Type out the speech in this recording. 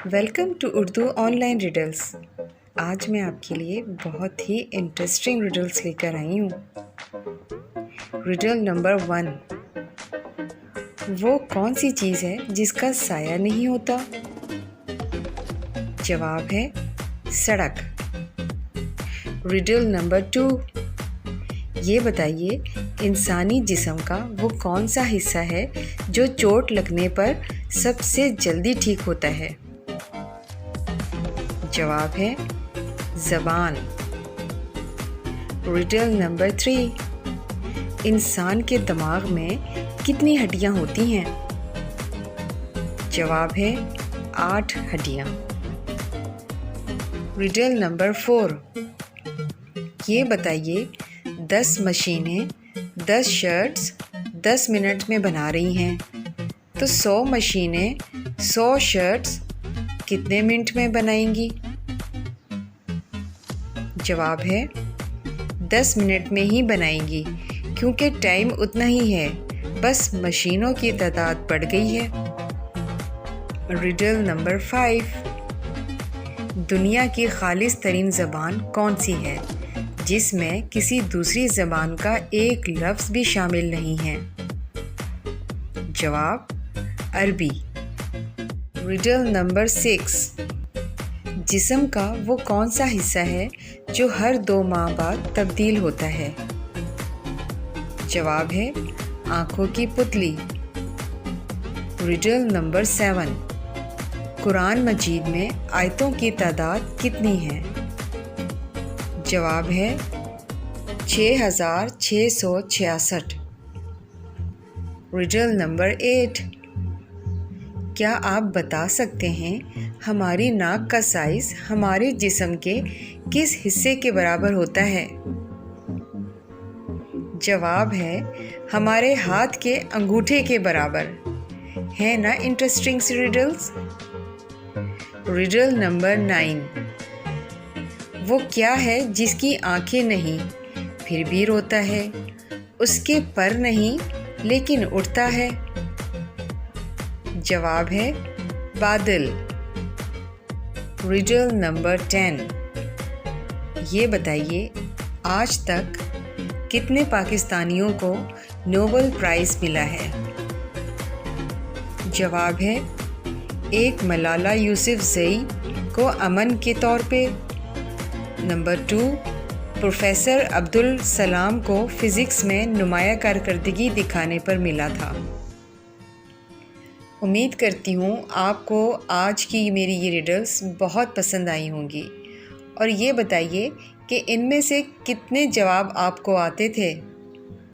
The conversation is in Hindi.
Welcome to Urdu online riddles. आज मैं आपके लिए बहुत ही इंटरेस्टिंग रिडल्स लेकर आई हूँ। Riddle number 1। वो कौन सी चीज़ है जिसका साया नहीं होता? जवाब है सड़क। Riddle number 2। ये बताइए, इंसानी जिस्म का वो कौन सा हिस्सा है जो चोट लगने पर सबसे जल्दी ठीक होता है? जवाब है ज़बान। Riddle number 3। इंसान के दिमाग में कितनी हड्डियां होती हैं? जवाब है 8 हड्डियां। Riddle number 4। ये बताइए, 10 मशीनें 10 शर्ट्स 10 मिनट में बना रही हैं, तो 100 मशीनें 100 शर्ट्स कितने मिनट में बनाएंगी? जवाब है 10 मिनट में ही बनाएंगी, क्योंकि टाइम उतना ही है, बस मशीनों की तादाद बढ़ गई है। Riddle number 5। दुनिया की खालिस तरीन ज़बान कौन सी है जिसमें किसी दूसरी ज़बान का एक लफ्ज़ भी शामिल नहीं है? जवाब अरबी। Riddle number 6। जिस्म का वो कौन सा हिस्सा है जो हर 2 माह बाद तब्दील होता है? जवाब है आँखों की पुतली। Riddle number 7। कुरान मजीद में आयतों की तादाद कितनी है? जवाब है 6666। Riddle number 8। क्या आप बता सकते हैं हमारी नाक का साइज़ हमारे जिस्म के किस हिस्से के बराबर होता है? जवाब है हमारे हाथ के अंगूठे के बराबर। है ना इंटरेस्टिंग सी रिडल्स? Riddle number 9। वो क्या है जिसकी आंखें नहीं फिर भी रोता है, उसके पर नहीं लेकिन उड़ता है? जवाब है बादल। Riddle number 10। ये बताइए, आज तक कितने पाकिस्तानियों को नोबेल प्राइज़ मिला है? जवाब है 1 मलाला यूसुफ़ज़ई को अमन के तौर पे। नंबर 2, प्रोफेसर अब्दुल सलाम को फ़िज़िक्स में नुमाया कारकर्दगी दिखाने पर मिला था। उम्मीद करती हूँ आपको आज की मेरी ये रिडल्स बहुत पसंद आई होंगी। और ये बताइए कि इनमें से कितने जवाब आपको आते थे?